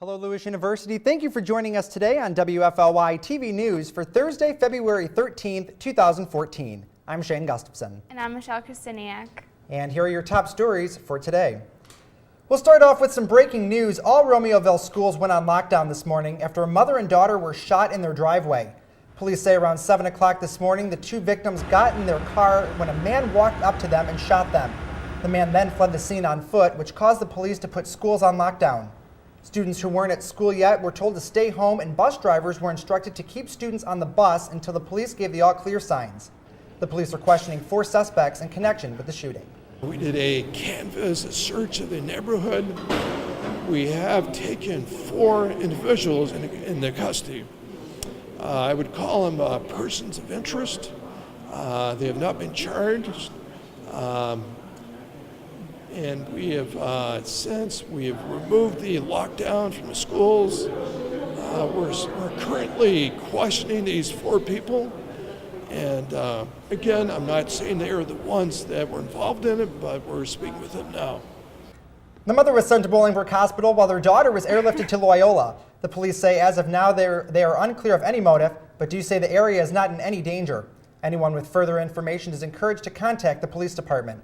Hello, Lewis University. Thank you for joining us today on WFLY TV News for Thursday, February 13th, 2014. I'm Shane Gustafson. And I'm Michelle Kristiniak. And here are your top stories for today. We'll start off with some breaking news. All Romeoville schools went on lockdown this morning after a mother and daughter were shot in their driveway. Police say around 7 o'clock this morning, the two victims got in their car when a man walked up to them and shot them. The man then fled the scene on foot, which caused the police to put schools on lockdown. Students who weren't at school yet were told to stay home, and bus drivers were instructed to keep students on the bus until the police gave the all-clear signs. The police are questioning 4 suspects in connection with the shooting. We did a canvass, a search of the neighborhood. We have taken 4 individuals into custody. I would call them persons of interest. They have not been charged. And we have we have removed the lockdown from the schools. We're currently questioning these 4 people. And again, I'm not saying they are the ones that were involved in it, but we're speaking with them now. The mother was sent to Bolingbrook Hospital while their daughter was airlifted to Loyola. The police say as of now they are unclear of any motive, but do say the area is not in any danger. Anyone with further information is encouraged to contact the police department.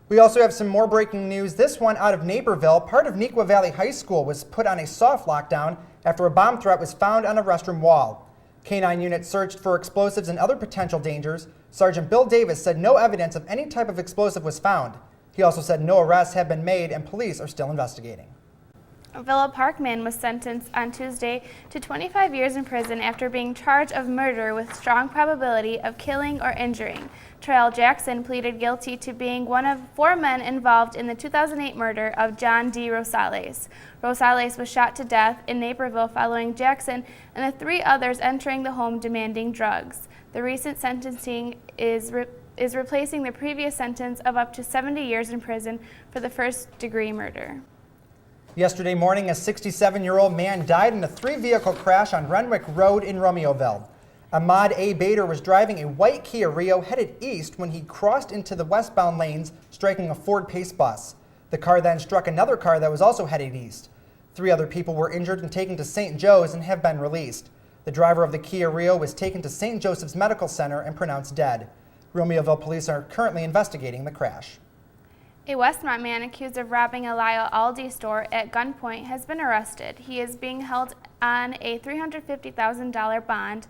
We also have some more breaking news. This one out of Naperville. Part of Neuqua Valley High School was put on a soft lockdown after a bomb threat was found on a restroom wall. K-9 units searched for explosives and other potential dangers. Sergeant Bill Davis said no evidence of any type of explosive was found. He also said no arrests have been made and police are still investigating. A Villa Park man was sentenced on Tuesday to 25 years in prison after being charged of murder with strong probability of killing or injuring. Trail Jackson pleaded guilty to being one of 4 men involved in the 2008 murder of John D. Rosales. Rosales was shot to death in Naperville following Jackson and the 3 others entering the home demanding drugs. The recent sentencing is replacing the previous sentence of up to 70 years in prison for the first-degree murder. Yesterday morning, a 67-year-old man died in a 3-vehicle crash on Renwick Road in Romeoville. Ahmad A. Bader was driving a white Kia Rio headed east when he crossed into the westbound lanes, striking a Ford Pace bus. The car then struck another car that was also headed east. 3 other people were injured and taken to St. Joe's and have been released. The driver of the Kia Rio was taken to St. Joseph's Medical Center and pronounced dead. Romeoville police are currently investigating the crash. A Westmont man accused of robbing a Lyle Aldi store at gunpoint has been arrested. He is being held on a $350,000 bond.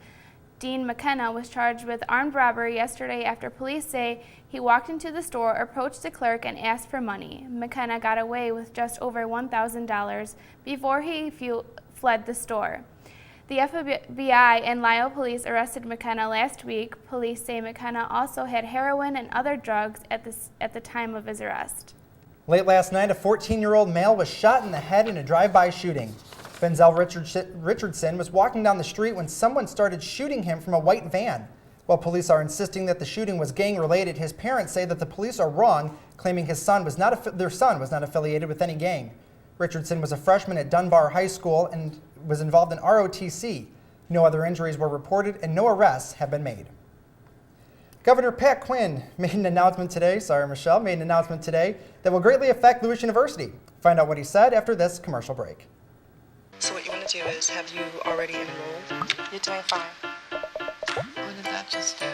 Dean McKenna was charged with armed robbery yesterday after police say he walked into the store, approached the clerk, and asked for money. McKenna got away with just over $1,000 before he fled the store. The FBI and Lyle police arrested McKenna last week. Police say McKenna also had heroin and other drugs at the time of his arrest. Late last night, a 14-year-old male was shot in the head in a drive-by shooting. Benzel Richardson was walking down the street when someone started shooting him from a white van. While police are insisting that the shooting was gang-related, his parents say that the police are wrong, claiming their son was not affiliated with any gang. Richardson was a freshman at Dunbar High School and was involved in ROTC. No other injuries were reported and no arrests have been made. Governor Pat Quinn made an announcement today that will greatly affect Lewis University. Find out what he said after this commercial break. So what you want to do is, have you already enrolled? You're doing fine. What did that just do?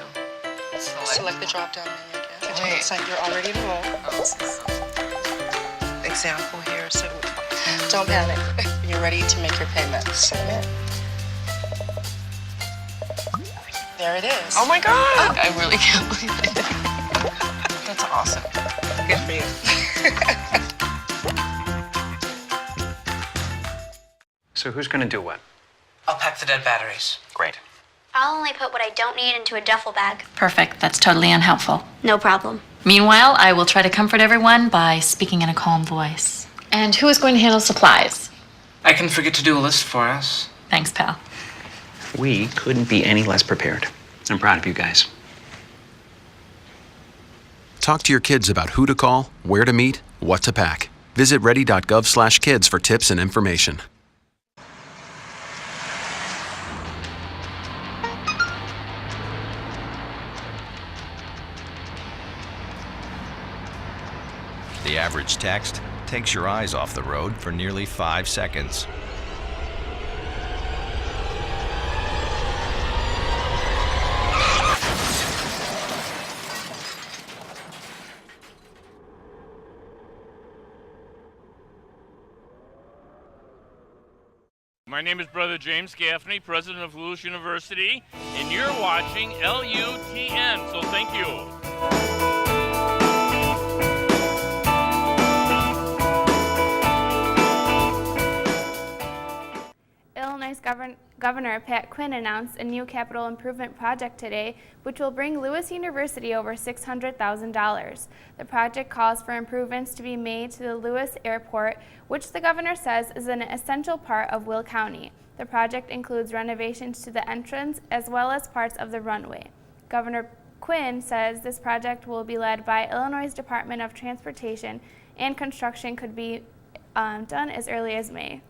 Select the drop-down menu again. Wait. So you're already enrolled. Example here, so don't panic. You're ready to make your payment. Submit. There it is. Oh my God! I really can't believe it. That's awesome. Good for you. So who's going to do what? I'll pack the dead batteries. Great. I'll only put what I don't need into a duffel bag. Perfect. That's totally unhelpful. No problem. Meanwhile, I will try to comfort everyone by speaking in a calm voice. And who is going to handle supplies? I can forget to do a list for us. Thanks, pal. We couldn't be any less prepared. I'm proud of you guys. Talk to your kids about who to call, where to meet, what to pack. Visit ready.gov/kids for tips and information. The average text takes your eyes off the road for nearly 5 seconds. My name is Brother James Gaffney, president of Lewis University, and you're watching LUTN, so thank you. Illinois Governor Pat Quinn announced a new capital improvement project today, which will bring Lewis University over $600,000. The project calls for improvements to be made to the Lewis Airport, which the governor says is an essential part of Will County. The project includes renovations to the entrance as well as parts of the runway. Governor Quinn says this project will be led by Illinois' Department of Transportation, and construction could be done as early as May.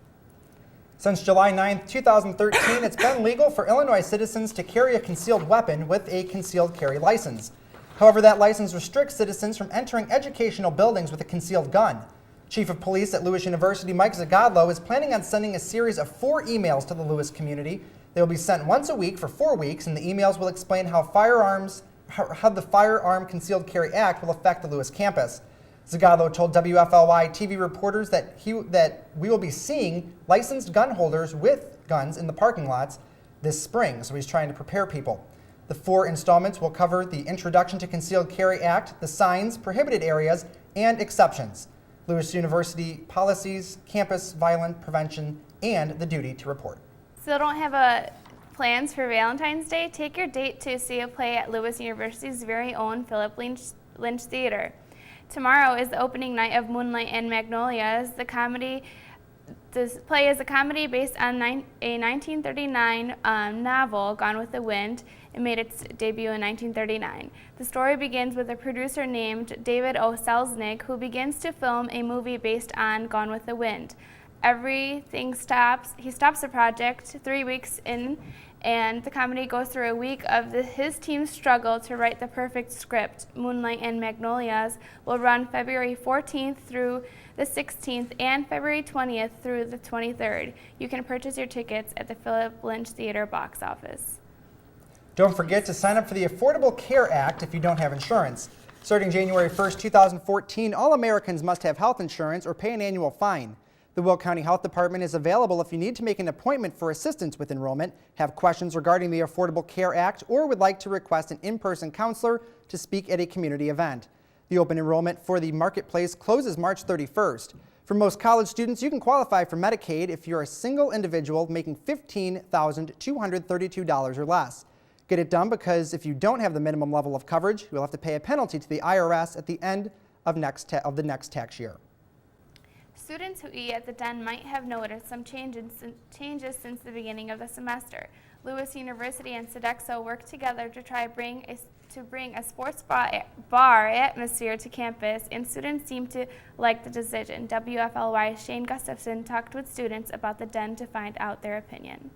Since July 9, 2013, it's been legal for Illinois citizens to carry a concealed weapon with a concealed carry license. However, that license restricts citizens from entering educational buildings with a concealed gun. Chief of Police at Lewis University, Mike Zagadlo, is planning on sending a series of 4 emails to the Lewis community. They will be sent once a week for 4 weeks, and the emails will explain how the Firearm Concealed Carry Act will affect the Lewis campus. Zagadlo told WFLY TV reporters that we will be seeing licensed gun holders with guns in the parking lots this spring, so he's trying to prepare people. The 4 installments will cover the Introduction to Concealed Carry Act, the signs, prohibited areas, and exceptions, Lewis University policies, campus violence prevention, and the duty to report. Still don't have plans for Valentine's Day? Take your date to see a play at Lewis University's very own Philip Lynch Theater. Tomorrow is the opening night of Moonlight and Magnolias. This play is a comedy based on a 1939 novel, Gone with the Wind. It made its debut in 1939. The story begins with a producer named David O. Selznick who begins to film a movie based on Gone with the Wind. Everything stops. He stops the project 3 weeks in, and the comedy goes through a week of his team's struggle to write the perfect script. Moonlight and Magnolias will run February 14th through the 16th and February 20th through the 23rd. You can purchase your tickets at the Philip Lynch Theater box office. Don't forget to sign up for the Affordable Care Act if you don't have insurance. Starting January 1st, 2014, all Americans must have health insurance or pay an annual fine. The Will County Health Department is available if you need to make an appointment for assistance with enrollment, have questions regarding the Affordable Care Act, or would like to request an in-person counselor to speak at a community event. The open enrollment for the Marketplace closes March 31st. For most college students, you can qualify for Medicaid if you're a single individual making $15,232 or less. Get it done because if you don't have the minimum level of coverage, you'll have to pay a penalty to the IRS at the end of the next tax year. Students who eat at the Den might have noticed some changes since the beginning of the semester. Lewis University and Sodexo worked together to try to bring a sports bar atmosphere to campus, and students seem to like the decision. WFLY's Shane Gustafson talked with students about the Den to find out their opinion.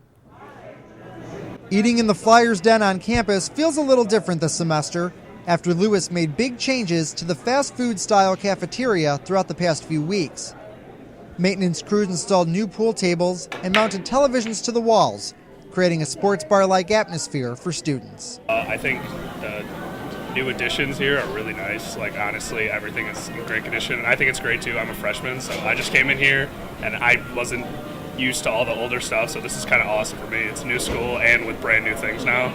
Eating in the Flyers Den on campus feels a little different this semester after Lewis made big changes to the fast food style cafeteria throughout the past few weeks. Maintenance crews installed new pool tables and mounted televisions to the walls, creating a sports bar-like atmosphere for students. I think the new additions here are really nice. Like, honestly, everything is in great condition. And I think it's great, too. I'm a freshman, so I just came in here, and I wasn't used to all the older stuff, so this is kind of awesome for me. It's a new school and with brand new things now.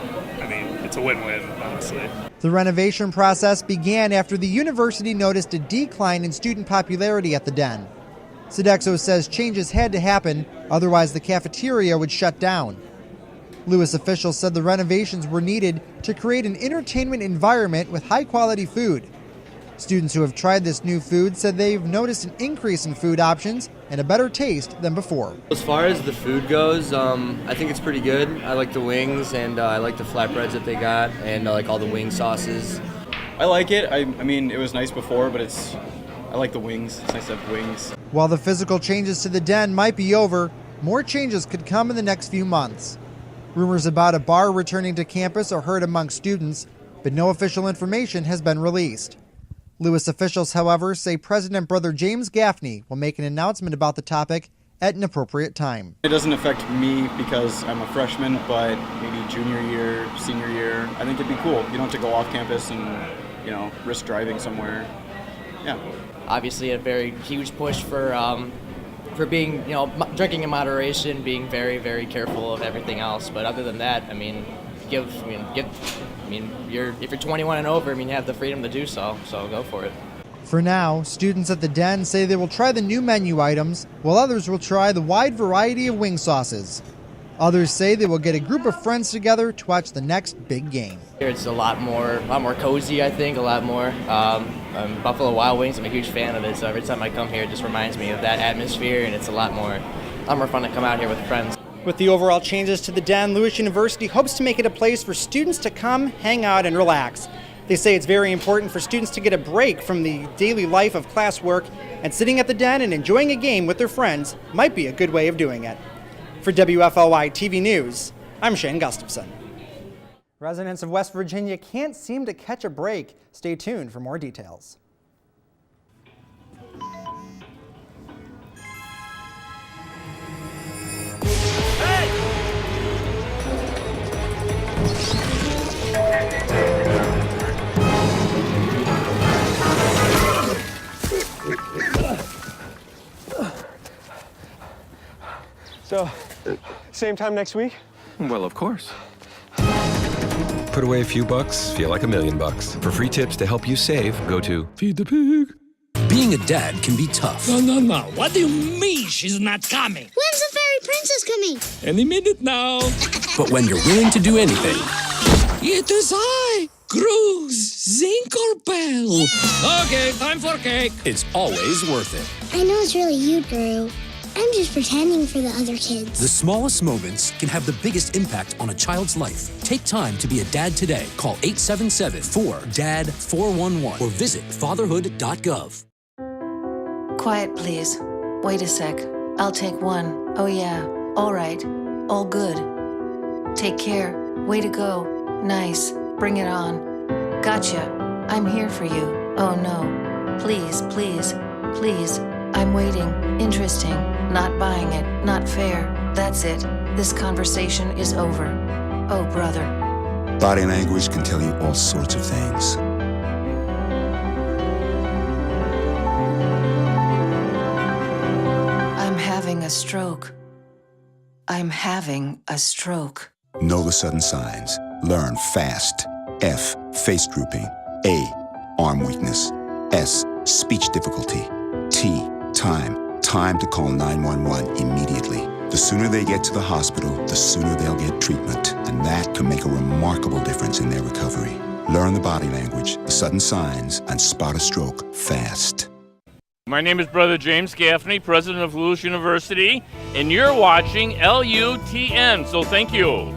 I mean, it's a win-win, honestly. The renovation process began after the university noticed a decline in student popularity at the Den. Sodexo says changes had to happen, otherwise the cafeteria would shut down. Lewis officials said the renovations were needed to create an entertainment environment with high-quality food. Students who have tried this new food said they've noticed an increase in food options and a better taste than before. As far as the food goes, I think it's pretty good. I like the wings, and I like the flatbreads that they got, and I like all the wing sauces. I like it. I mean, it was nice before, but I like the wings. It's nice to have wings. While the physical changes to the Den might be over, more changes could come in the next few months. Rumors about a bar returning to campus are heard among students, but no official information has been released. Lewis officials, however, say President Brother James Gaffney will make an announcement about the topic at an appropriate time. It doesn't affect me because I'm a freshman, but maybe junior year, senior year, I think it'd be cool. You don't have to go off campus and, risk driving somewhere. Yeah. Obviously a very huge push for for being, drinking in moderation, being very, very careful of everything else. But other than that, if you're 21 and over, you have the freedom to do so go for it. For now, students at the Den say they will try the new menu items, while others will try the wide variety of wing sauces. Others say they will get a group of friends together to watch the next big game. It's a lot more cozy, I think, a lot more. Buffalo Wild Wings, I'm a huge fan of it, so every time I come here, it just reminds me of that atmosphere, and it's a lot more fun to come out here with friends. With the overall changes to the Den, Lewis University hopes to make it a place for students to come, hang out, and relax. They say it's very important for students to get a break from the daily life of classwork, and sitting at the Den and enjoying a game with their friends might be a good way of doing it. For WFLY TV News, I'm Shane Gustafson. Residents of West Virginia can't seem to catch a break. Stay tuned for more details. So, same time next week? Well, of course. Put away a few bucks, feel like $1 million. For free tips to help you save, go to Feed the Pig. Being a dad can be tough. No. What do you mean she's not coming? When's the fairy princess coming? Any minute now. But when you're willing to do anything... It is I, Cruz Zinkelpel. Okay, time for cake. It's always worth it. I know it's really you, Drew. I'm just pretending for the other kids. The smallest moments can have the biggest impact on a child's life. Take time to be a dad today. Call 877-4DAD-411 or visit fatherhood.gov. Quiet, please. Wait a sec. I'll take one. Oh, yeah. All right. All good. Take care. Way to go. Nice. Bring it on. Gotcha. I'm here for you. Oh, no. Please, please, please. I'm waiting. Interesting. Not buying it. Not fair. That's it. This conversation is over. Oh, brother. Body language can tell you all sorts of things. I'm having a stroke. I'm having a stroke. Know the sudden signs. Learn fast. F. Face drooping. A. Arm weakness. S. Speech difficulty. T. Time to call 911 immediately. The sooner they get to the hospital, the sooner they'll get treatment, and that can make a remarkable difference in their recovery. Learn the body language, the sudden signs, and spot a stroke fast. My name is Brother James Gaffney, president of Lewis University, and you're watching LUTN, so thank you.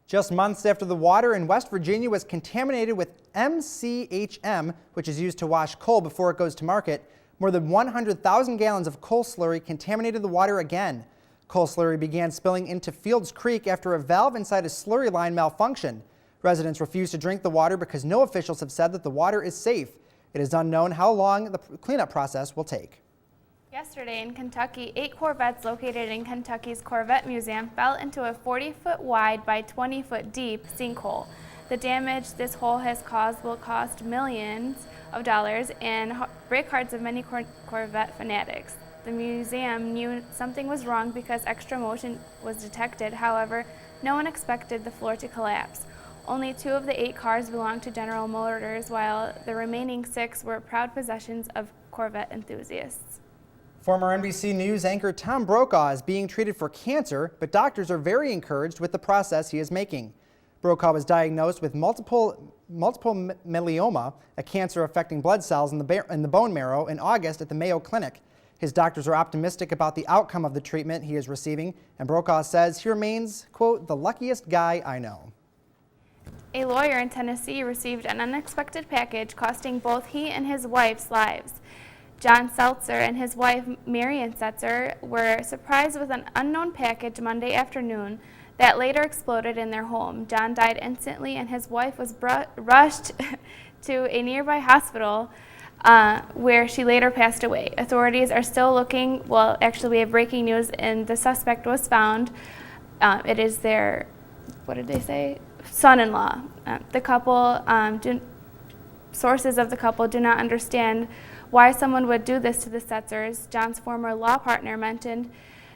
Just months after the water in West Virginia was contaminated with MCHM, which is used to wash coal before it goes to market, more than 100,000 gallons of coal slurry contaminated the water again. Coal slurry began spilling into Fields Creek after a valve inside a slurry line malfunctioned. Residents refuse to drink the water because no officials have said that the water is safe. It is unknown how long the cleanup process will take. Yesterday in Kentucky, 8 Corvettes located in Kentucky's Corvette Museum fell into a 40-foot wide by 20-foot deep sinkhole. The damage this hole has caused will cost millions of dollars and break hearts of many Corvette fanatics. The museum knew something was wrong because extra motion was detected. However, no one expected the floor to collapse. Only 2 of the 8 cars belonged to General Motors, while the remaining 6 were proud possessions of Corvette enthusiasts. Former NBC News anchor Tom Brokaw is being treated for cancer, but doctors are very encouraged with the process he is making. Brokaw was diagnosed with multiple myeloma, a cancer affecting blood cells in the bone marrow, in August at the Mayo Clinic. His doctors are optimistic about the outcome of the treatment he is receiving, and Brokaw says he remains, quote, the luckiest guy I know. A lawyer in Tennessee received an unexpected package costing both he and his wife's lives. John Seltzer and his wife, Marian Setzer, were surprised with an unknown package Monday afternoon that later exploded in their home. John died instantly, and his wife was rushed to a nearby hospital where she later passed away. Authorities are still looking. Well, actually, we have breaking news, and the suspect was found. It is their, what did they say? Son-in-law. The couple sources of the couple do not understand why someone would do this to the Setzers. John's former law partner mentioned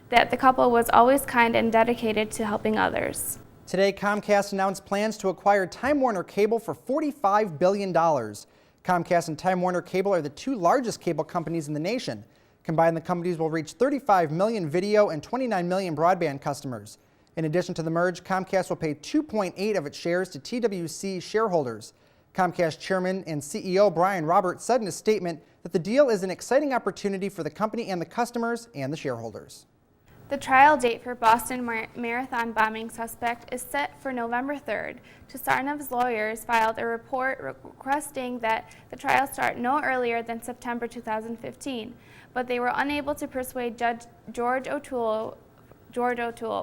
that the couple was always kind and dedicated to helping others. Today, Comcast announced plans to acquire Time Warner Cable for $45 billion. Comcast and Time Warner Cable are the two largest cable companies in the nation. Combined, the companies will reach 35 million video and 29 million broadband customers. In addition to the merge, Comcast will pay 2.8 of its shares to TWC shareholders. Comcast Chairman and CEO Brian Roberts said in a statement that the deal is an exciting opportunity for the company and the customers and the shareholders. The trial date for Boston Marathon bombing suspect is set for November 3rd. Tsarnaev's lawyers filed a report requesting that the trial start no earlier than September 2015, but they were unable to persuade Judge George O'Toole.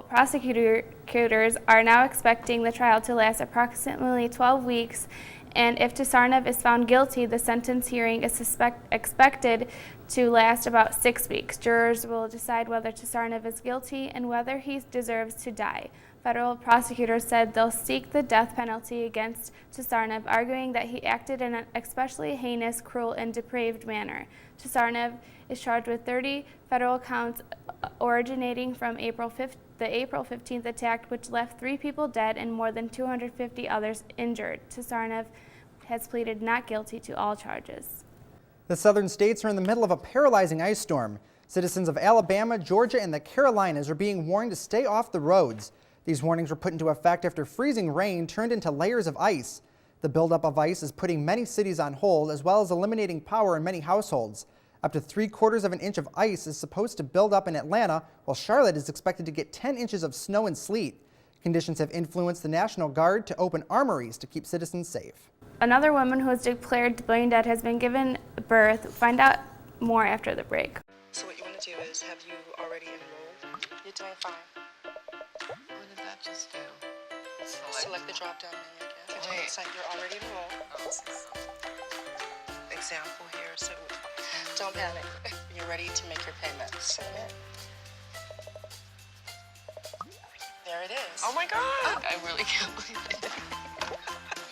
Prosecutors are now expecting the trial to last approximately 12 weeks, and if Tsarnaev is found guilty, the sentence hearing is expected to last about 6 weeks. Jurors will decide whether Tsarnaev is guilty and whether he deserves to die. Federal prosecutors said they'll seek the death penalty against Tsarnaev, arguing that he acted in an especially heinous, cruel, and depraved manner. Tsarnaev is charged with 30 federal counts originating from the April 15th attack, which left 3 people dead and more than 250 others injured. Tsarnaev has pleaded not guilty to all charges. The southern states are in the middle of a paralyzing ice storm. Citizens of Alabama, Georgia, and the Carolinas are being warned to stay off the roads. These warnings were put into effect after freezing rain turned into layers of ice. The buildup of ice is putting many cities on hold, as well as eliminating power in many households. Up to 3/4 of an inch of ice is supposed to build up in Atlanta, while Charlotte is expected to get 10 inches of snow and sleet. Conditions have influenced the National Guard to open armories to keep citizens safe. Another woman who was declared brain dead has been given birth. Find out more after the break. So what you want to do is, have you already enrolled? You're doing fine. What did that just do? Select the drop-down menu again. Wait. It's like you're already enrolled. Example here, so don't panic. You're ready to make your payment. Submit. There it is. Oh my God! I really can't believe I did it.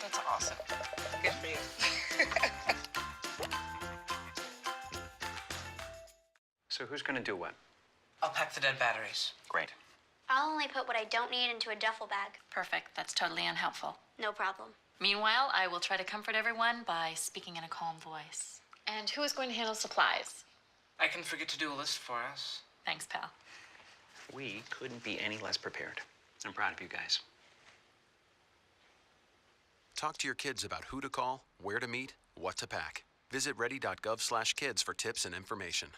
That's awesome. Good for you. So who's going to do what? I'll pack the dead batteries. Great. I'll only put what I don't need into a duffel bag. Perfect. That's totally unhelpful. No problem. Meanwhile, I will try to comfort everyone by speaking in a calm voice. And who is going to handle supplies? I can forget to do a list for us. Thanks, pal. We couldn't be any less prepared. I'm proud of you guys. Talk to your kids about who to call, where to meet, what to pack. Visit ready.gov/kids for tips and information.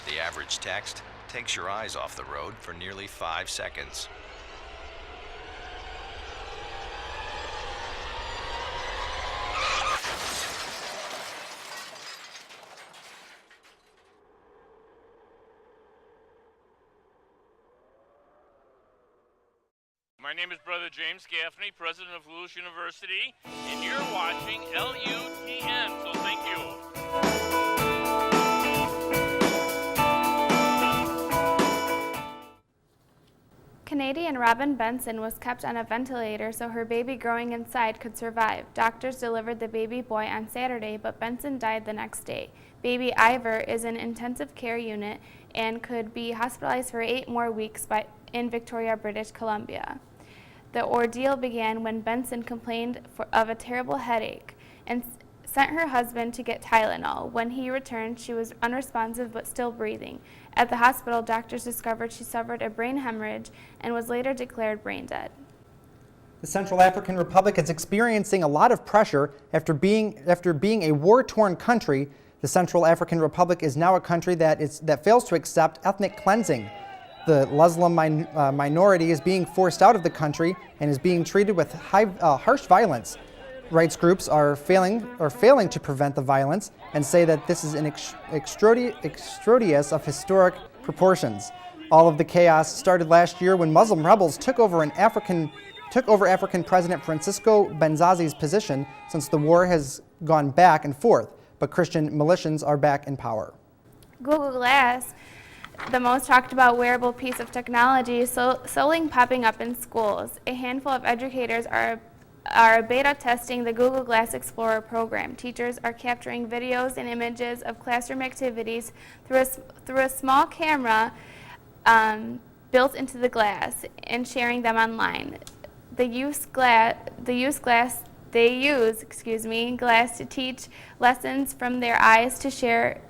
The average text takes your eyes off the road for nearly 5 seconds. My name is Brother James Gaffney, president of Lewis University, and you're watching LUTN, so thank you. Canadian Robin Benson was kept on a ventilator so her baby growing inside could survive. Doctors delivered the baby boy on Saturday, but Benson died the next day. Baby Ivor is in intensive care unit and could be hospitalized for 8 more weeks in Victoria, British Columbia. The ordeal began when Benson complained of a terrible headache and sent her husband to get Tylenol. When he returned, she was unresponsive but still breathing. At the hospital, doctors discovered she suffered a brain hemorrhage and was later declared brain dead. The Central African Republic is experiencing a lot of pressure after being a war-torn country. The Central African Republic is now a country that fails to accept ethnic cleansing. The Muslim minority is being forced out of the country and is being treated with harsh violence. Rights groups are failing to prevent the violence and say that this is an extraordinous of historic proportions. All of the chaos started last year when Muslim rebels took over African President Francisco Benzazi's position, since the war has gone back and forth, but Christian militias are back in power. Google Glass, the most talked about wearable piece of technology, slowly popping up in schools. A handful of educators are beta testing the Google Glass Explorer program. Teachers are capturing videos and images of classroom activities through a small camera built into the glass and sharing them online. They use glass to teach lessons from their eyes to share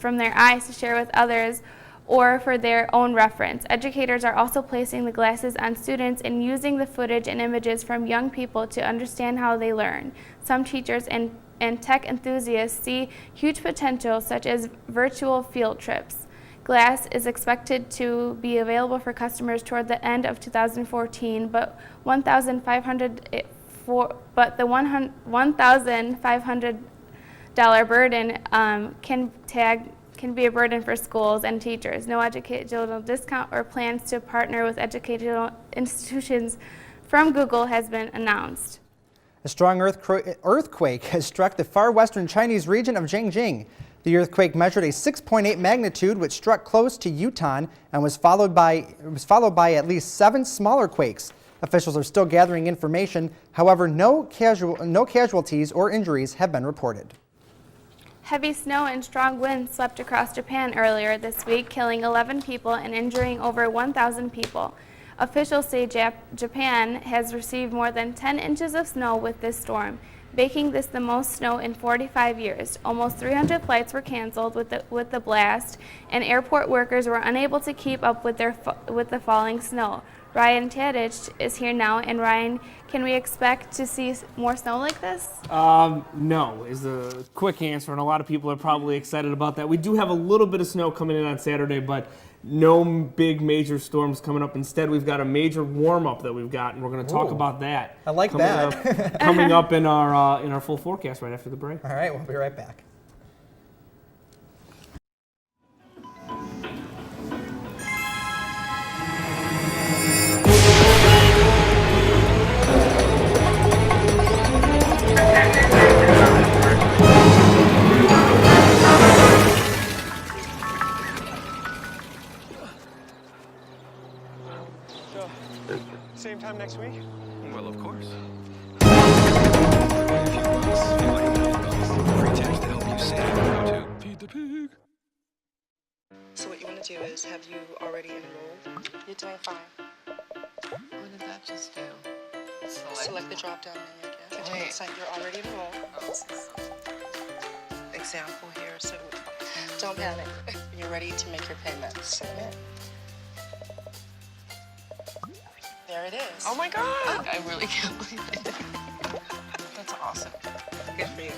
with others or for their own reference. Educators are also placing the glasses on students and using the footage and images from young people to understand how they learn. Some teachers and tech enthusiasts see huge potential, such as virtual field trips. Glass is expected to be available for customers toward the end of 2014, but the $1,500 burden can be a burden for schools and teachers. No educational discount or plans to partner with educational institutions from Google has been announced. A strong earthquake has struck the far western Chinese region of Jiangxing. The earthquake measured a 6.8 magnitude, which struck close to Yutong and was followed by at least 7 smaller quakes. Officials are still gathering information. However, no casualties or injuries have been reported. Heavy snow and strong winds swept across Japan earlier this week, killing 11 people and injuring over 1,000 people. Officials say Japan has received more than 10 inches of snow with this storm, making this the most snow in 45 years. Almost 300 flights were canceled with the blast, and airport workers were unable to keep up with the falling snow. Ryan Tadich is here now, and Ryan, can we expect to see more snow like this? No is the quick answer, and a lot of people are probably excited about that. We do have a little bit of snow coming in on Saturday, but no big major storms coming up. Instead, we've got a major warm-up that we've got, and we're going to talk about that. I like that. Coming up in our full forecast right after the break. All right, we'll be right back. Same time next week? Well, of course. So what you want to do is, have you already enrolled? You're doing fine. What did that just do? Select the drop-down menu again. Continue to sign. You're already enrolled. Example here. So don't panic. You're ready to make your payment. Submit. There it is. Oh my God! I really can't believe I did it. That's awesome. Good for you.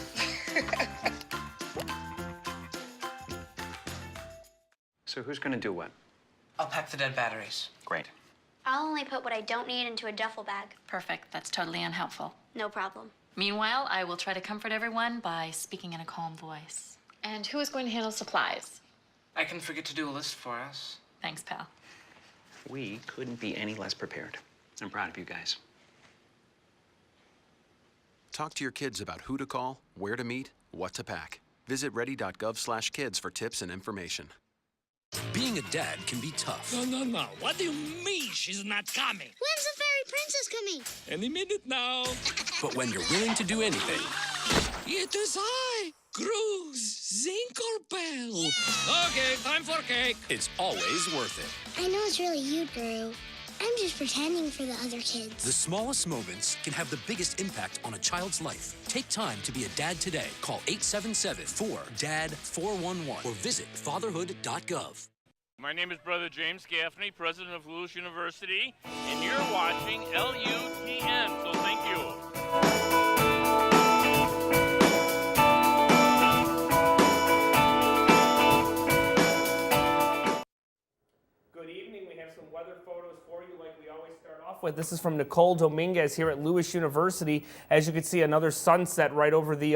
So who's going to do what? I'll pack the dead batteries. Great. I'll only put what I don't need into a duffel bag. Perfect. That's totally unhelpful. No problem. Meanwhile, I will try to comfort everyone by speaking in a calm voice. And who is going to handle supplies? I can forget to do a list for us. Thanks, pal. We couldn't be any less prepared. I'm proud of you guys. Talk to your kids about who to call, where to meet, what to pack. Visit ready.gov/kids for tips and information. Being a dad can be tough. No. What do you mean she's not coming? When's the fairy princess coming? Any minute now. But when you're willing to do anything, It is I, Grooves Zinkelbell. Okay, time for cake. it's always worth it. I know it's really you, Drew. I'm just pretending for the other kids. The smallest moments can have the biggest impact on a child's life. Take time to be a dad today. Call 877-4DAD-411 or visit fatherhood.gov. My name is Brother James Gaffney, president of Lewis University, and you're watching LUTN, so thank you. Good evening. We have some weather photos for you like we always start off with. This is from Nicole Dominguez here at Lewis University. As you can see, another sunset right over the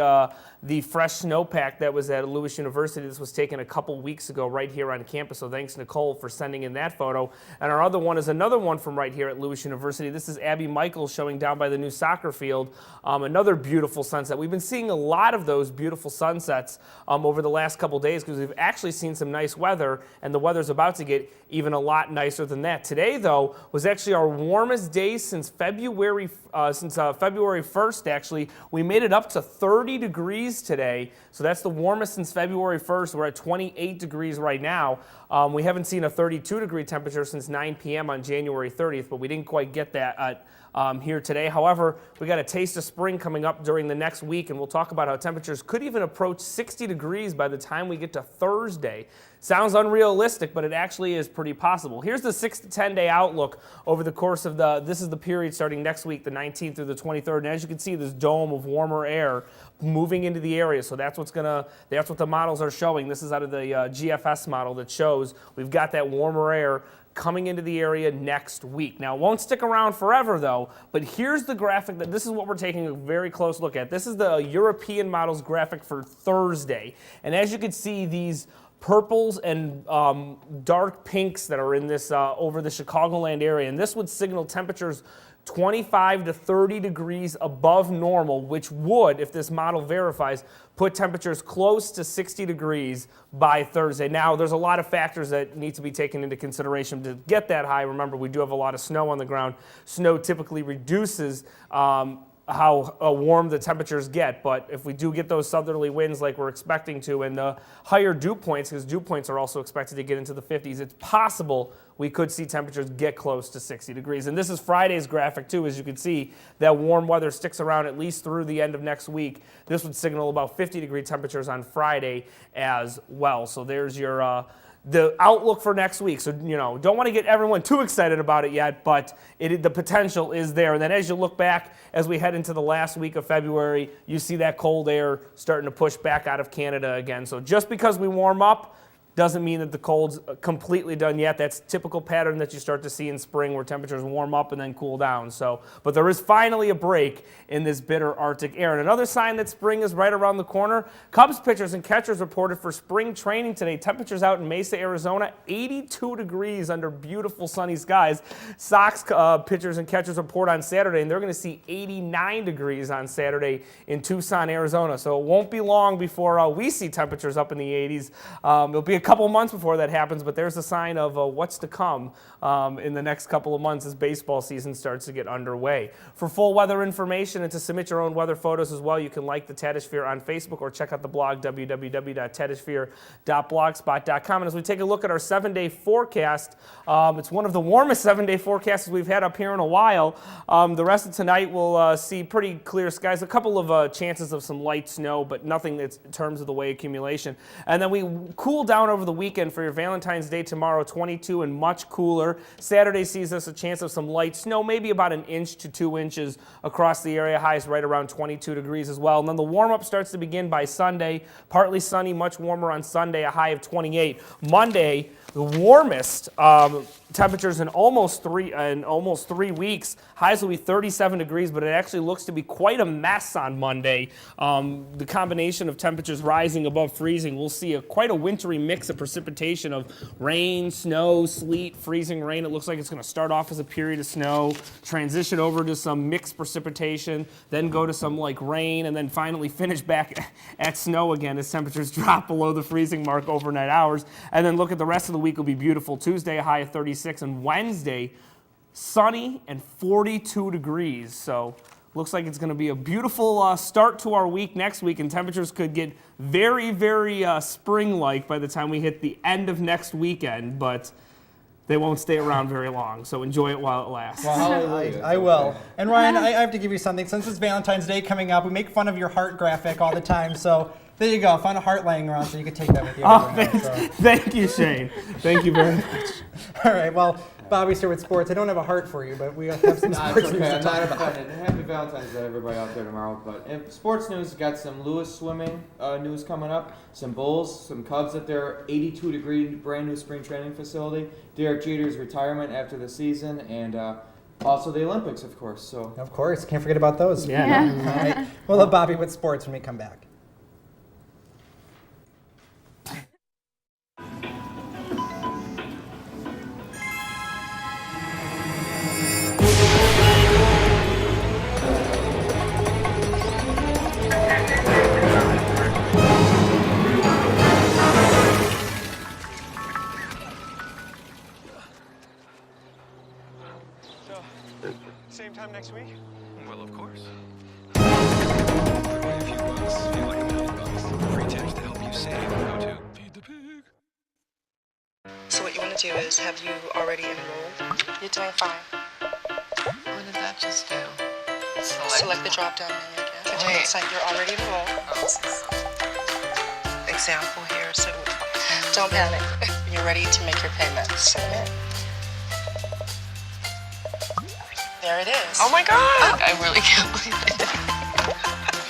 fresh snowpack that was at Lewis University. This was taken a couple weeks ago right here on campus, so thanks, Nicole, for sending in that photo. And our other one is another one from right here at Lewis University. This is Abby Michaels showing down by the new soccer field. Another beautiful sunset. We've been seeing a lot of those beautiful sunsets over the last couple days because we've actually seen some nice weather, and the weather's about to get even a lot nicer than that. Today, though, was actually our warmest day since February 1st, actually. We made it up to 30 degrees today, so that's the warmest since February 1st. We're at 28 degrees right now. We haven't seen a 32-degree temperature since 9 p.m. on January 30th, but we didn't quite get that here today. However, we got a taste of spring coming up during the next week, and we'll talk about how temperatures could even approach 60 degrees by the time we get to Thursday. Sounds unrealistic, but it actually is pretty possible. Here's the 6 to 10 day outlook over the course of this is the period starting next week, the 19th through the 23rd. And as you can see, this dome of warmer air moving into the area. So that's what the models are showing. This is out of the GFS model that shows we've got that warmer air coming into the area next week. Now, it won't stick around forever, though, but here's the graphic. This is what we're taking a very close look at. This is the European models graphic for Thursday. And as you can see, these purples and dark pinks that are in this over the Chicagoland area, and this would signal temperatures 25 to 30 degrees above normal, which would, if this model verifies, put temperatures close to 60 degrees by Thursday. Now, there's a lot of factors that need to be taken into consideration to get that high. Remember, we do have a lot of snow on the ground. Snow typically reduces how warm the temperatures get, but if we do get those southerly winds like we're expecting to, and the higher dew points, because dew points are also expected to get into the 50s, it's possible we could see temperatures get close to 60 degrees. And this is Friday's graphic too. As you can see, that warm weather sticks around at least through the end of next week. This would signal about 50-degree temperatures on Friday as well. So there's your the outlook for next week. So, don't want to get everyone too excited about it yet, but the potential is there. And then as you look back, as we head into the last week of February, you see that cold air starting to push back out of Canada again. So just because we warm up doesn't mean that the cold's completely done yet. That's a typical pattern that you start to see in spring where temperatures warm up and then cool down. But there is finally a break in this bitter Arctic air. And another sign that spring is right around the corner, Cubs pitchers and catchers reported for spring training today. Temperatures out in Mesa, Arizona, 82 degrees under beautiful sunny skies. Sox pitchers and catchers report on Saturday, and they're going to see 89 degrees on Saturday in Tucson, Arizona. So it won't be long before we see temperatures up in the 80s. It'll be a couple months before that happens, but there's a sign of what's to come in the next couple of months as baseball season starts to get underway. For full weather information and to submit your own weather photos as well, you can like the Tatosphere on Facebook or check out the blog www.tatosphere.blogspot.com. And as we take a look at our 7-day forecast, it's one of the warmest 7-day forecasts we've had up here in a while. The rest of tonight we'll see pretty clear skies, a couple of chances of some light snow, but nothing that's in terms of the way accumulation. And then we cool down over the weekend for your Valentine's Day tomorrow, 22 and much cooler. Saturday sees us a chance of some light snow, maybe about 1 inch to 2 inches across the area. Highs right around 22 degrees as well. And then the warm-up starts to begin by Sunday. Partly sunny, much warmer on Sunday, a high of 28. Monday, the warmest temperatures in almost 3 weeks. Highs will be 37 degrees, but it actually looks to be quite a mess on Monday. The combination of temperatures rising above freezing, we'll see quite a wintry mix of precipitation of rain, snow, sleet, freezing rain. It looks like it's going to start off as a period of snow, transition over to some mixed precipitation, then go to some rain, and then finally finish back at snow again as temperatures drop below the freezing mark overnight hours. And then look at the rest of the week. Will be beautiful. Tuesday, a high of 36, and Wednesday, sunny and 42 degrees. So looks like it's going to be a beautiful start to our week next week, and temperatures could get very, very spring-like by the time we hit the end of next weekend, but they won't stay around very long, so enjoy it while it lasts. Well, I will. And Ryan, I have to give you something. Since it's Valentine's Day coming up, we make fun of your heart graphic all the time, so there you go. I found a heart laying around, so you can take that with you. Thank you, Shane. Thank you very much. All right, well, Bobby's here with sports. I don't have a heart for you, but we have some sports news to talk about. Happy Valentine's Day, everybody out there tomorrow. But in sports news, got some Lewis swimming news coming up. Some Bulls, some Cubs at their 82-degree brand new spring training facility. Derek Jeter's retirement after the season, and Also the Olympics, of course. So Of course, can't forget about those. Yeah. All right. We'll have Bobby with sports when we come back. Same time next week? Well, of course. Put away a few bucks, feel like $1 million. For free tips to help you save, go to Feed the Pig. So what you want to do is, have you already enrolled? You're doing fine. What did that just do? Select the drop-down menu again. Wait. So you're already enrolled. Example here, so don't panic. You're ready to make your payment. Submit. There it is. Oh my God! I really can't believe I did.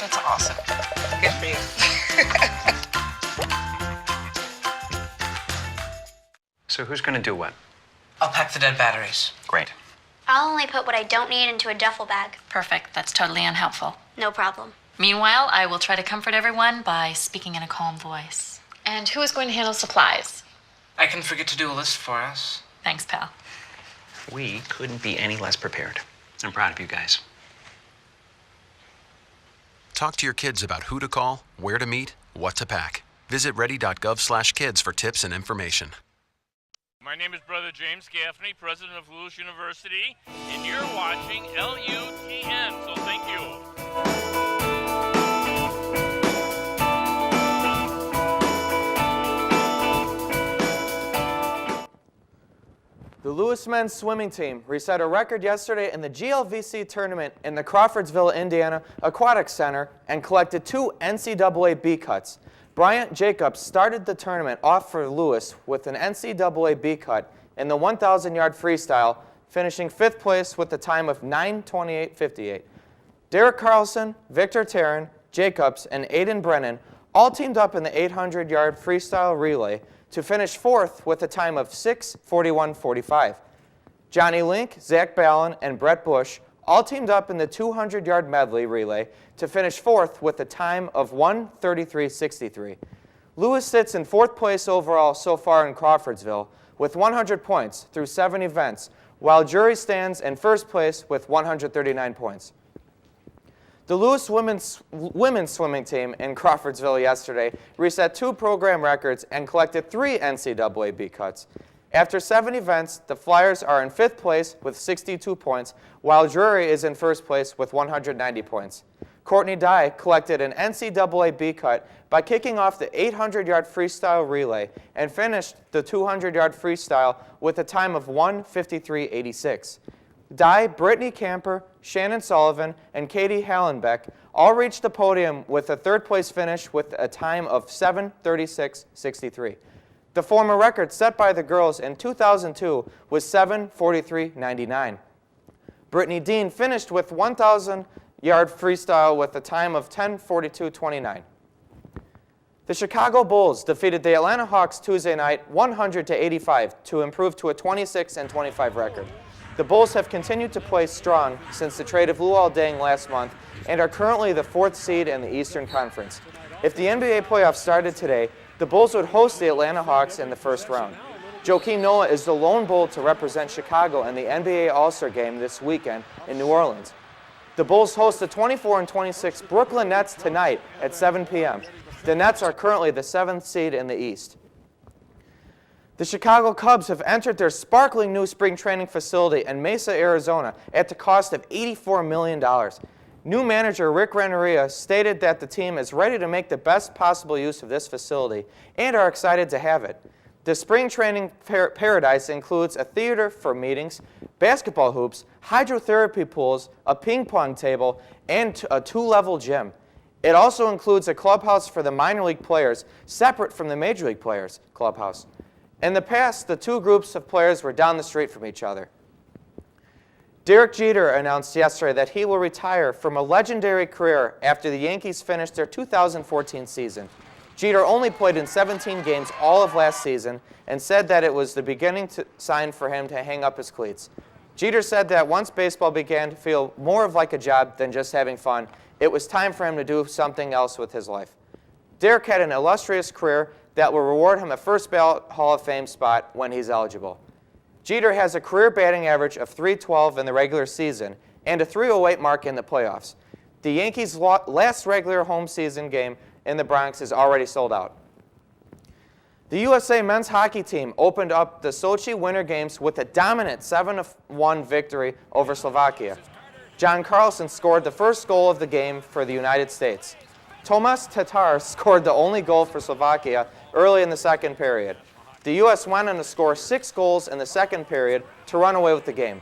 That's awesome. Good for you. So who's going to do what? I'll pack the dead batteries. Great. I'll only put what I don't need into a duffel bag. Perfect. That's totally unhelpful. No problem. Meanwhile, I will try to comfort everyone by speaking in a calm voice. And who is going to handle supplies? I can forget to do a list for us. Thanks, pal. We couldn't be any less prepared. I'm proud of you guys. Talk to your kids about who to call, where to meet, what to pack. Visit ready.gov/kids for tips and information. My name is Brother James Gaffney, president of Lewis University, and you're watching LUTN, so thank you. the Lewis men's swimming team reset a record yesterday in the GLVC tournament in the Crawfordsville, Indiana Aquatic Center and collected 2 NCAA B cuts. Bryant Jacobs started the tournament off for Lewis with an NCAA B cut in the 1,000-yard freestyle, finishing 5th place with a time of 9:28.58. Derek Carlson, Victor Tarrin, Jacobs, and Aiden Brennan all teamed up in the 800-yard freestyle relay to finish 4th with a time of 6:41.45. Johnny Link, Zach Ballin, and Brett Bush all teamed up in the 200-yard medley relay to finish 4th with a time of 1:33.63. Lewis sits in 4th place overall so far in Crawfordsville with 100 points through 7 events, while Jury stands in 1st place with 139 points. The Lewis women's swimming team in Crawfordsville yesterday reset 2 program records and collected 3 NCAA B cuts. After 7 events, the Flyers are in 5th place with 62 points, while Drury is in 1st place with 190 points. Courtney Dye collected an NCAA B cut by kicking off the 800-yard freestyle relay and finished the 200-yard freestyle with a time of 1:53.86. Dye, Brittany Camper, Shannon Sullivan, and Katie Hallenbeck all reached the podium with a 3rd place finish with a time of 7:36.63. The former record set by the girls in 2002 was 7:43.99. Brittany Dean finished with 1,000-yard freestyle with a time of 10:42.29. The Chicago Bulls defeated the Atlanta Hawks Tuesday night 100-85 to improve to a 26-25 record. The Bulls have continued to play strong since the trade of Luol Deng last month and are currently the 4th seed in the Eastern Conference. If the NBA playoffs started today, the Bulls would host the Atlanta Hawks in the 1st round. Joakim Noah is the lone Bull to represent Chicago in the NBA All-Star Game this weekend in New Orleans. The Bulls host the 24-26 Brooklyn Nets tonight at 7 p.m. The Nets are currently the 7th seed in the East. The Chicago Cubs have entered their sparkling new spring training facility in Mesa, Arizona at the cost of $84 million. New manager Rick Renneria stated that the team is ready to make the best possible use of this facility and are excited to have it. The spring training paradise includes a theater for meetings, basketball hoops, hydrotherapy pools, a ping pong table, and a 2-level gym. It also includes a clubhouse for the minor league players, separate from the major league players' clubhouse. In the past, the 2 groups of players were down the street from each other. Derek Jeter announced yesterday that he will retire from a legendary career after the Yankees finished their 2014 season. Jeter only played in 17 games all of last season and said that it was the beginning sign for him to hang up his cleats. Jeter said that once baseball began to feel more of like a job than just having fun, it was time for him to do something else with his life. Derek had an illustrious career that will reward him a first ballot Hall of Fame spot when he's eligible. Jeter has a career batting average of .312 in the regular season and a .308 mark in the playoffs. The Yankees' last regular home season game in the Bronx is already sold out. The USA men's hockey team opened up the Sochi Winter Games with a dominant 7-1 victory over Slovakia. John Carlson scored the first goal of the game for the United States. Tomas Tatar scored the only goal for Slovakia early in the second period. The U.S. went on to score 6 goals in the second period to run away with the game.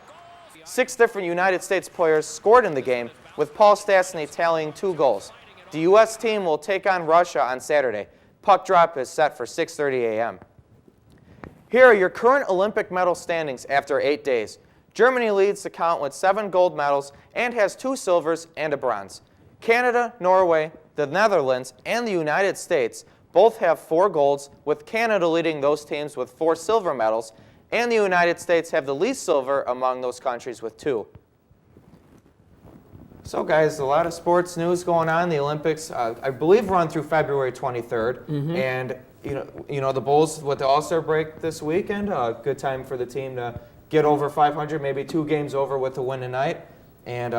6 different United States players scored in the game, with Paul Stastny tallying 2 goals. The U.S. team will take on Russia on Saturday. Puck drop is set for 6:30 a.m. Here are your current Olympic medal standings after 8 days. Germany leads the count with 7 gold medals and has 2 silvers and a bronze. Canada, Norway, the Netherlands, and the United States both have 4 golds, with Canada leading those teams with 4 silver medals, and the United States have the least silver among those countries with 2. So guys, a lot of sports news going on. The Olympics, I believe, run through February 23rd, and you know the Bulls with the All-Star break this weekend. Good time for the team to get over 500, maybe 2 games over with the win tonight, and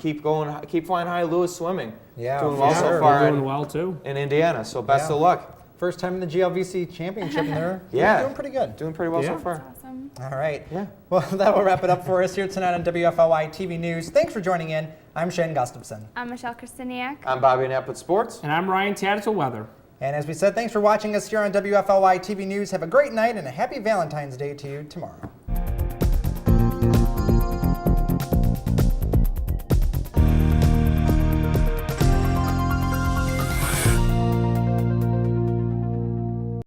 keep flying high. Lewis swimming, doing well so far. Doing well too in Indiana. So best of luck. First time in the GLVC championship, and they're doing pretty good. Doing pretty well so far. Awesome. All right. Yeah. Well, that will wrap it up for us here tonight on WFLY TV News. Thanks for joining in. I'm Shane Gustafson. I'm Michelle Kristiniak. I'm Bobby Knapp with Sports. And I'm Ryan Tattel Weather. And as we said, thanks for watching us here on WFLY TV News. Have a great night and a happy Valentine's Day to you tomorrow.